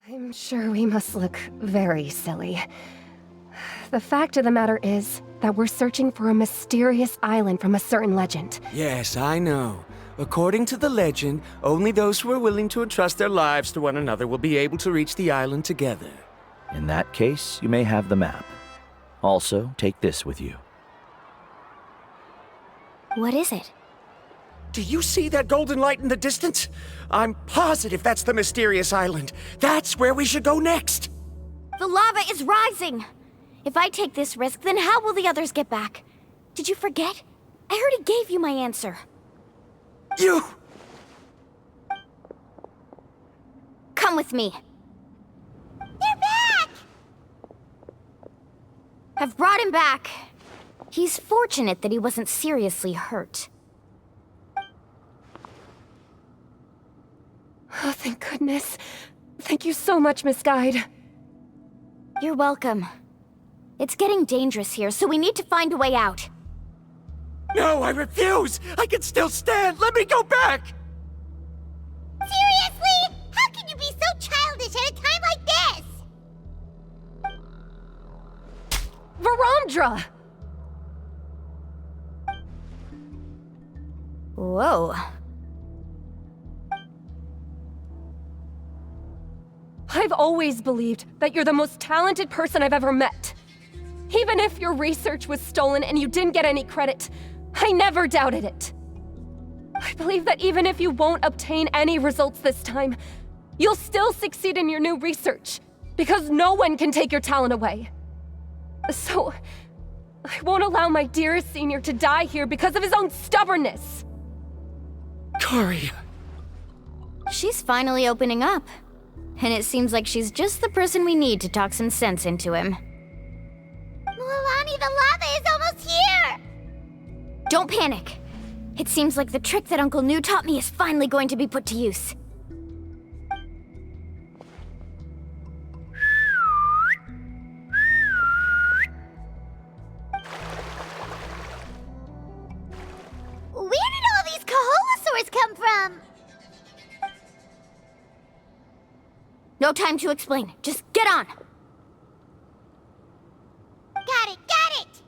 I'm sure we must look very silly. The fact of the matter is that we're searching for a mysterious island from a certain legend. Yes, I know. According to the legend, only those who are willing to entrust their lives to one another will be able to reach the island together. In that case, you may have the map. Also, take this with you. What is it? Do you see that golden light in the distance? I'm positive that's the mysterious island. That's where we should go next. The lava is rising! If I take this risk, then how will the others get back? Did you forget? I already gave you my answer. You! Come with me. They're back! I've brought him back. He's fortunate that he wasn't seriously hurt. Oh, thank goodness. Thank you so much, Miss Guide. You're welcome. It's getting dangerous here, so we need to find a way out. No, I refuse! I can still stand! Let me go back! Seriously? How can you be so childish at a time like this? Varamdra! Whoa. I've always believed that you're the most talented person I've ever met. Even if your research was stolen and you didn't get any credit, I never doubted it. I believe that even if you won't obtain any results this time, you'll still succeed in your new research, because no one can take your talent away. So, I won't allow my dearest senior to die here because of his own stubbornness. Kari. She's finally opening up. And it seems like she's just the person we need to talk some sense into him. Mualani, the lava is almost here! Don't panic. It seems like the trick that Uncle New taught me is finally going to be put to use. Where did all these Kaholosaurs come from? No time to explain. Just get on. Got it, got it!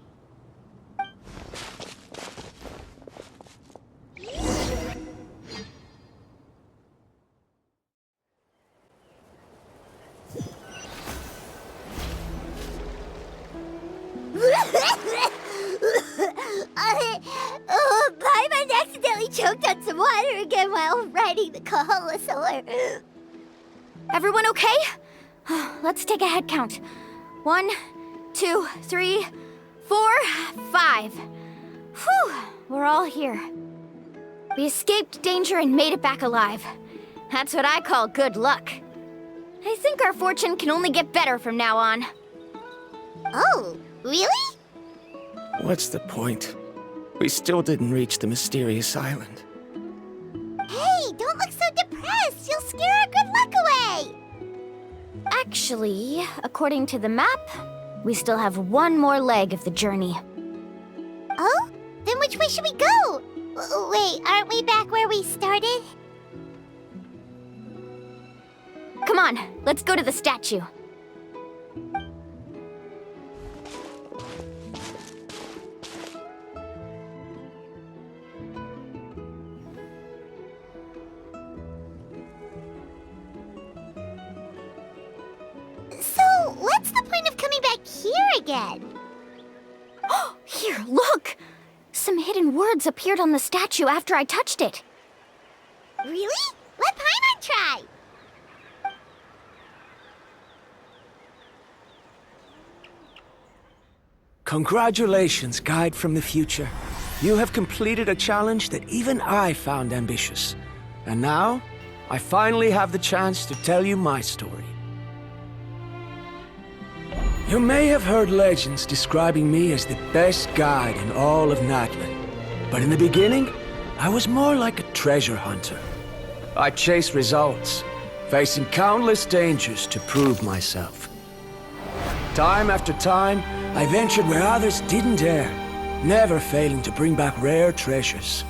Paimon accidentally choked on some water again while riding the Kaholosaur. Everyone okay? Let's take a head count. 1, 2, 3, 4, 5. Whew, we're all here. We escaped danger and made it back alive. That's what I call good luck. I think our fortune can only get better from now on. Oh, really? What's the point? We still didn't reach the mysterious island. Hey, don't look so depressed. You'll scare our good luck away. Actually, according to the map, we still have one more leg of the journey. Oh? Then which way should we go? Wait, aren't we back where we started? Come on, let's go to the statue. So, what's the point of coming back here again? Here, look! Some hidden words appeared on the statue after I touched it. Really? Let Paimon try. Congratulations, Guide from the Future. You have completed a challenge that even I found ambitious. And now, I finally have the chance to tell you my story. You may have heard legends describing me as the best guide in all of Natlan. But in the beginning, I was more like a treasure hunter. I chased results, facing countless dangers to prove myself. Time after time, I ventured where others didn't dare, never failing to bring back rare treasures.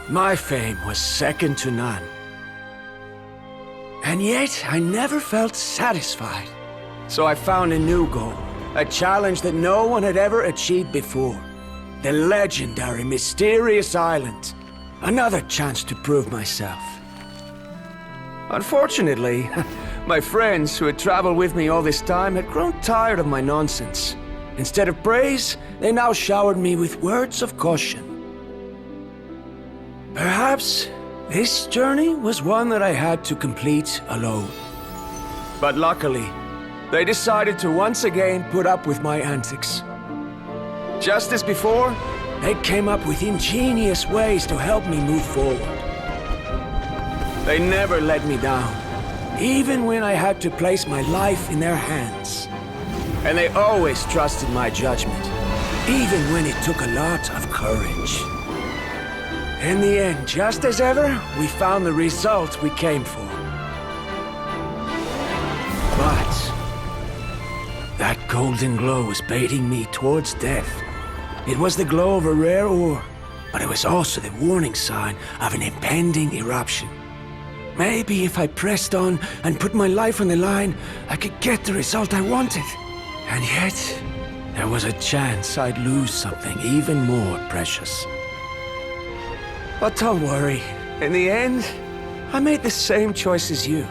My fame was second to none. And yet, I never felt satisfied. So I found a new goal, a challenge that no one had ever achieved before. The legendary, mysterious island. Another chance to prove myself. Unfortunately, my friends who had traveled with me all this time had grown tired of my nonsense. Instead of praise, they now showered me with words of caution. Perhaps this journey was one that I had to complete alone. But luckily, they decided to once again put up with my antics. Just as before, they came up with ingenious ways to help me move forward. They never let me down, even when I had to place my life in their hands. And they always trusted my judgment, even when it took a lot of courage. In the end, just as ever, we found the result we came for. But that golden glow was baiting me towards death. It was the glow of a rare ore, but it was also the warning sign of an impending eruption. Maybe if I pressed on and put my life on the line, I could get the result I wanted. And yet, there was a chance I'd lose something even more precious. But don't worry. In the end, I made the same choice as you.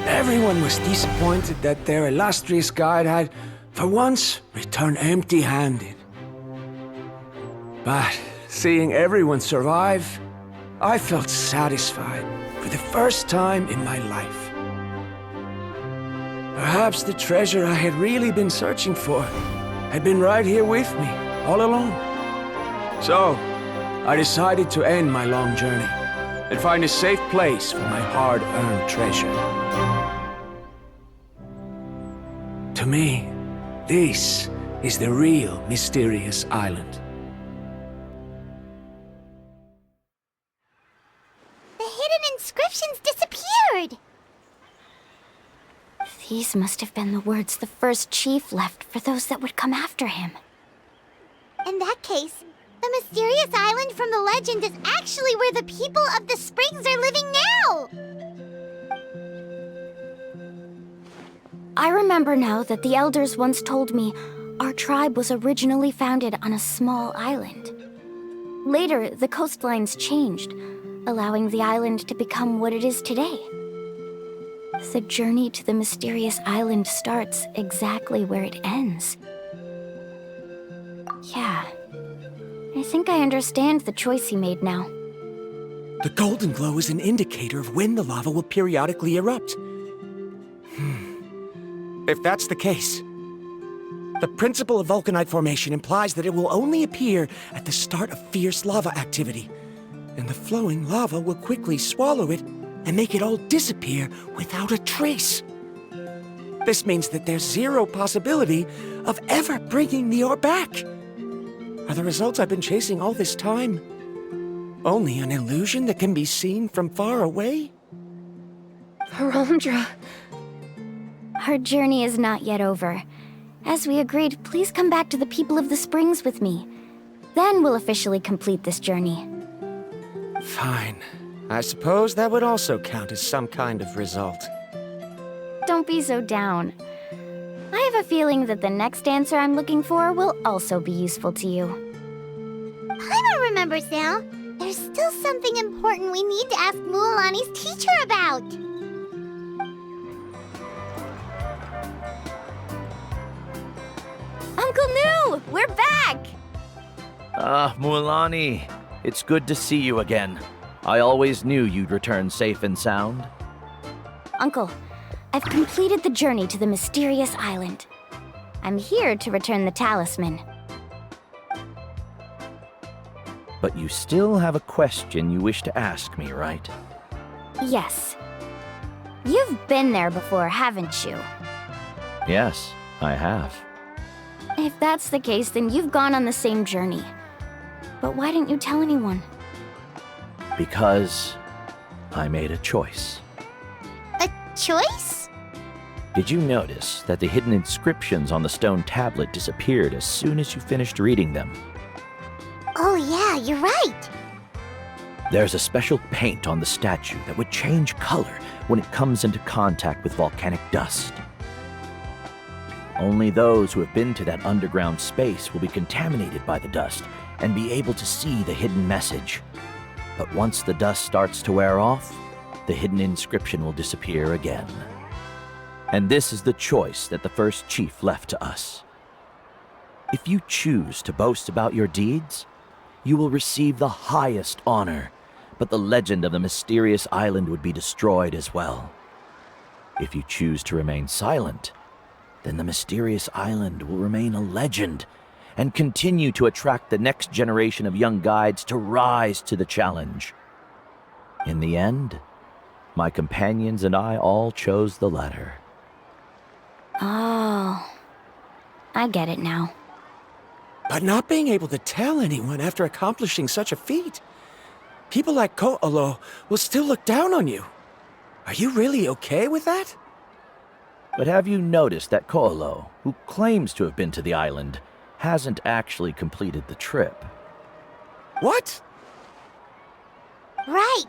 Everyone was disappointed that their illustrious guide had, for once, returned empty-handed. But seeing everyone survive, I felt satisfied for the first time in my life. Perhaps the treasure I had really been searching for had been right here with me, all along. So, I decided to end my long journey and find a safe place for my hard-earned treasure. To me, this is the real mysterious island. The hidden inscriptions disappeared! These must have been the words the first chief left for those that would come after him. In that case, the mysterious island from the legend is actually where the people of the springs are living now! I remember now that the elders once told me our tribe was originally founded on a small island. Later, the coastlines changed, allowing the island to become what it is today. The journey to the mysterious island starts exactly where it ends. Yeah, I think I understand the choice he made now. The golden glow is an indicator of when the lava will periodically erupt. If that's the case, the principle of vulcanite formation implies that it will only appear at the start of fierce lava activity, and the flowing lava will quickly swallow it and make it all disappear without a trace. This means that there's zero possibility of ever bringing the ore back. Are the results I've been chasing all this time only an illusion that can be seen from far away? Harandra. Our journey is not yet over. As we agreed, please come back to the people of the springs with me. Then we'll officially complete this journey. Fine. I suppose that would also count as some kind of result. Don't be so down. I have a feeling that the next answer I'm looking for will also be useful to you. Paimon remembers now. There's still something important we need to ask Mualani's teacher about. Uncle Nu! We're back! Mualani, it's good to see you again. I always knew you'd return safe and sound. Uncle, I've completed the journey to the mysterious island. I'm here to return the talisman. But you still have a question you wish to ask me, right? Yes. You've been there before, haven't you? Yes, I have. If that's the case, then you've gone on the same journey. But why didn't you tell anyone? Because I made a choice. A choice? Did you notice that the hidden inscriptions on the stone tablet disappeared as soon as you finished reading them? Oh yeah, you're right. There's a special paint on the statue that would change color when it comes into contact with volcanic dust. Only those who have been to that underground space will be contaminated by the dust and be able to see the hidden message. But once the dust starts to wear off, the hidden inscription will disappear again. And this is the choice that the first chief left to us. If you choose to boast about your deeds, you will receive the highest honor, but the legend of the mysterious island would be destroyed as well. If you choose to remain silent, then the mysterious island will remain a legend and continue to attract the next generation of young guides to rise to the challenge. In the end, my companions and I all chose the latter. Oh, I get it now. But not being able to tell anyone after accomplishing such a feat. People like Ko'olo will still look down on you. Are you really okay with that? But have you noticed that Ko'olo, who claims to have been to the island, hasn't actually completed the trip? What? Right.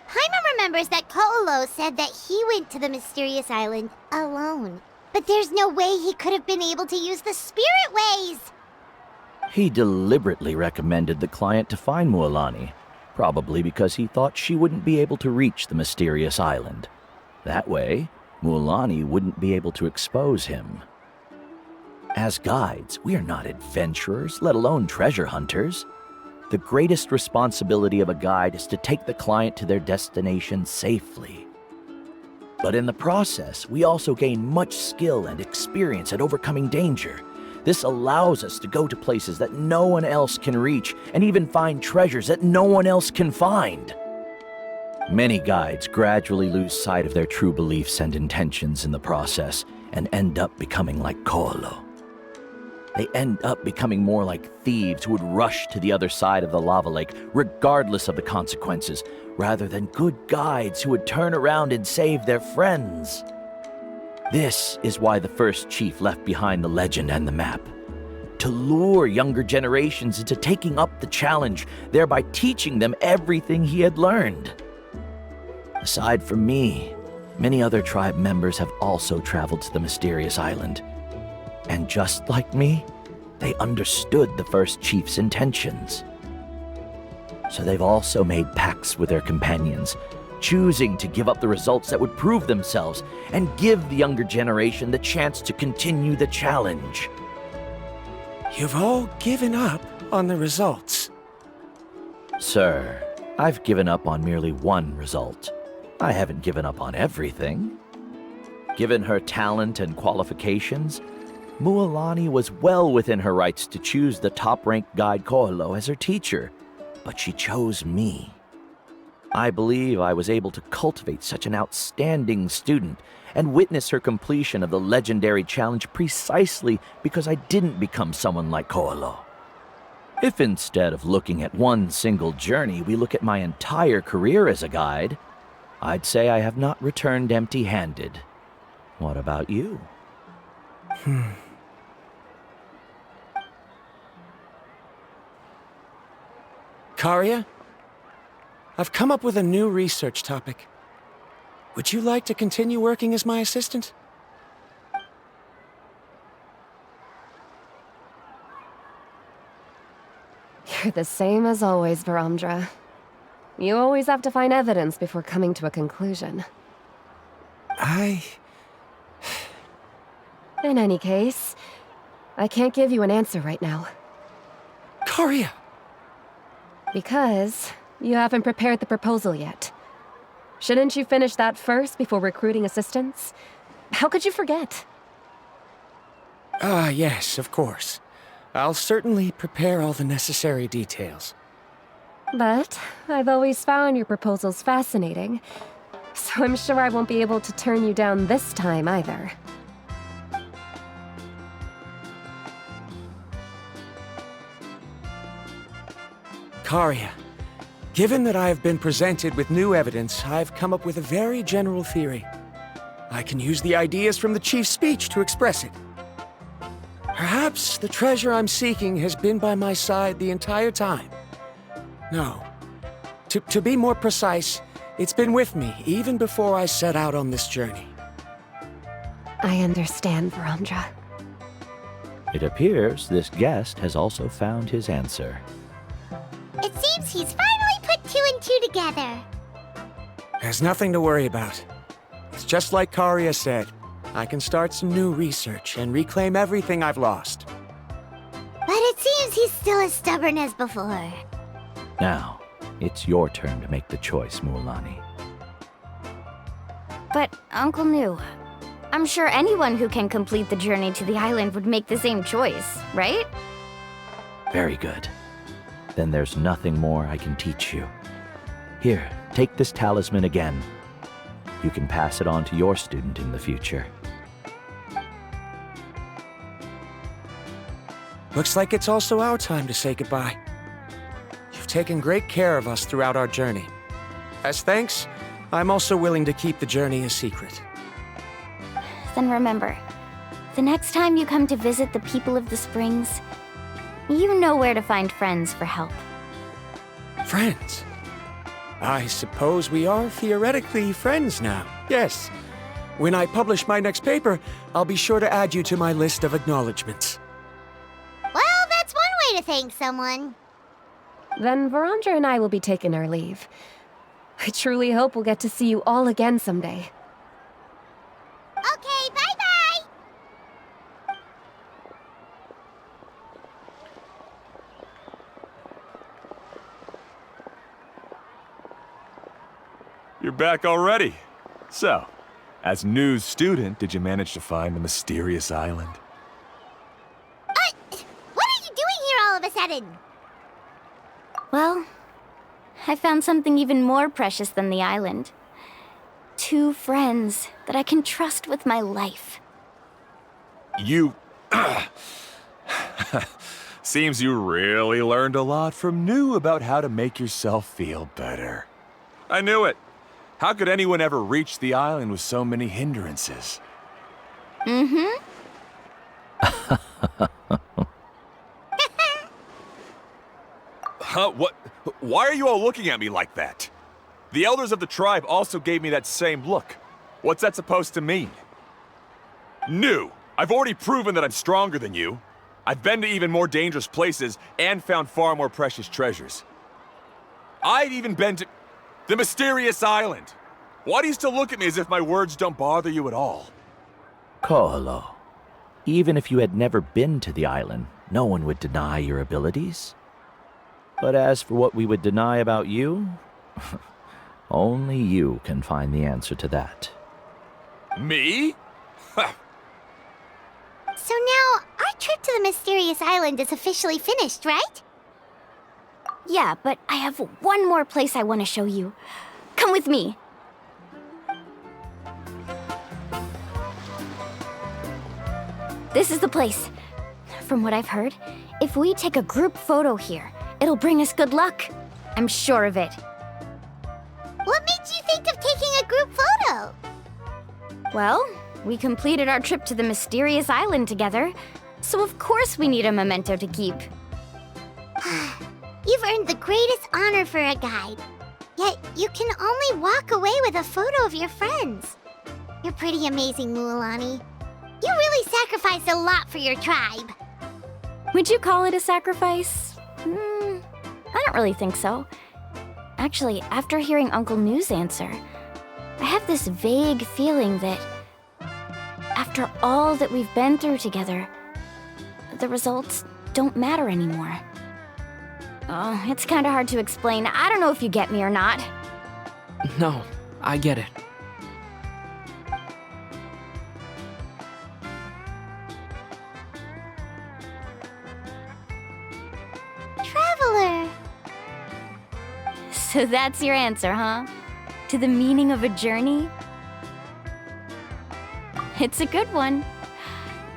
Paimon remembers that Ko'olo said that he went to the mysterious island alone. But there's no way he could have been able to use the spirit ways! He deliberately recommended the client to find Mualani, probably because he thought she wouldn't be able to reach the mysterious island. That way, Mualani wouldn't be able to expose him. As guides, we are not adventurers, let alone treasure hunters. The greatest responsibility of a guide is to take the client to their destination safely. But in the process, we also gain much skill and experience at overcoming danger. This allows us to go to places that no one else can reach and even find treasures that no one else can find. Many guides gradually lose sight of their true beliefs and intentions in the process and end up becoming like Ko'olo. They end up becoming more like thieves who would rush to the other side of the lava lake regardless of the consequences, rather than good guides who would turn around and save their friends. This is why the first chief left behind the legend and the map. To lure younger generations into taking up the challenge, thereby teaching them everything he had learned. Aside from me, many other tribe members have also traveled to the mysterious island. And just like me, they understood the first chief's intentions. So they've also made pacts with their companions, choosing to give up the results that would prove themselves and give the younger generation the chance to continue the challenge. You've all given up on the results. Sir, I've given up on merely one result. I haven't given up on everything. Given her talent and qualifications, Mualani was well within her rights to choose the top-ranked guide Ko'olo as her teacher, but she chose me. I believe I was able to cultivate such an outstanding student and witness her completion of the legendary challenge precisely because I didn't become someone like Ko'olo. If instead of looking at one single journey, we look at my entire career as a guide, I'd say I have not returned empty-handed. What about you? Karia, I've come up with a new research topic. Would you like to continue working as my assistant? You're the same as always, Varamdra. You always have to find evidence before coming to a conclusion. In any case, I can't give you an answer right now. Karia! Because you haven't prepared the proposal yet. Shouldn't you finish that first before recruiting assistants? How could you forget? Yes, of course. I'll certainly prepare all the necessary details. But I've always found your proposals fascinating, so I'm sure I won't be able to turn you down this time either. Karia, given that I have been presented with new evidence, I've come up with a very general theory. I can use the ideas from the chief's speech to express it. Perhaps the treasure I'm seeking has been by my side the entire time. No. To be more precise, it's been with me even before I set out on this journey. I understand, Verandra. It appears this guest has also found his answer. It seems he's finally put two and two together. There's nothing to worry about. It's just like Karia said. I can start some new research and reclaim everything I've lost. But it seems he's still as stubborn as before. Now, it's your turn to make the choice, Mualani. But, Uncle Nu, I'm sure anyone who can complete the journey to the island would make the same choice, right? Very good. Then there's nothing more I can teach you. Here, take this talisman again. You can pass it on to your student in the future. Looks like it's also our time to say goodbye. You've taken great care of us throughout our journey. As thanks, I'm also willing to keep the journey a secret. Then remember, the next time you come to visit the people of the Springs, you know where to find friends for help. Friends? I suppose we are theoretically friends now. Yes. When I publish my next paper, I'll be sure to add you to my list of acknowledgements. Well, that's one way to thank someone. Then Verandra and I will be taking our leave. I truly hope we'll get to see you all again someday. Okay, bye-bye! You're back already. So, as new student, did you manage to find the mysterious island? What are you doing here all of a sudden? Well, I found something even more precious than the island. 2 friends that I can trust with my life. You... Seems you really learned a lot from New about how to make yourself feel better. I knew it. How could anyone ever reach the island with so many hindrances? Mm-hmm. Huh? What? Why are you all looking at me like that? The elders of the tribe also gave me that same look. What's that supposed to mean? New! I've already proven that I'm stronger than you. I've been to even more dangerous places and found far more precious treasures. I've even been to the mysterious island. Why do you still look at me as if my words don't bother you at all? Koholo, even if you had never been to the island, no one would deny your abilities. But as for what we would deny about you, only you can find the answer to that. Me? So now, our trip to the mysterious island is officially finished, right? Yeah, but I have one more place I want to show you. Come with me. This is the place. From what I've heard, if we take a group photo here, it'll bring us good luck. I'm sure of it. What made you think of taking a group photo? Well, we completed our trip to the mysterious island together, so of course we need a memento to keep. You've earned the greatest honor for a guide. Yet, you can only walk away with a photo of your friends. You're pretty amazing, Mualani. You really sacrificed a lot for your tribe. Would you call it a sacrifice? I don't really think so. Actually, after hearing Uncle Nu's answer, I have this vague feeling that after all that we've been through together, the results don't matter anymore. Oh, it's kind of hard to explain. I don't know if you get me or not. No, I get it. Traveler. So that's your answer, huh? To the meaning of a journey? It's a good one.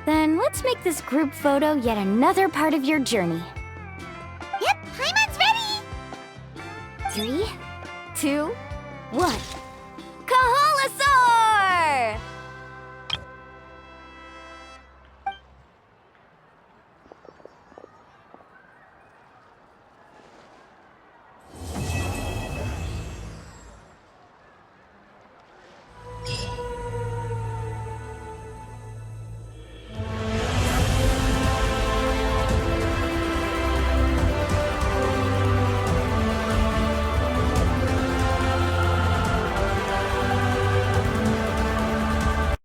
Then let's make this group photo yet another part of your journey. Yep, Paimon's ready! 3, 2, 1.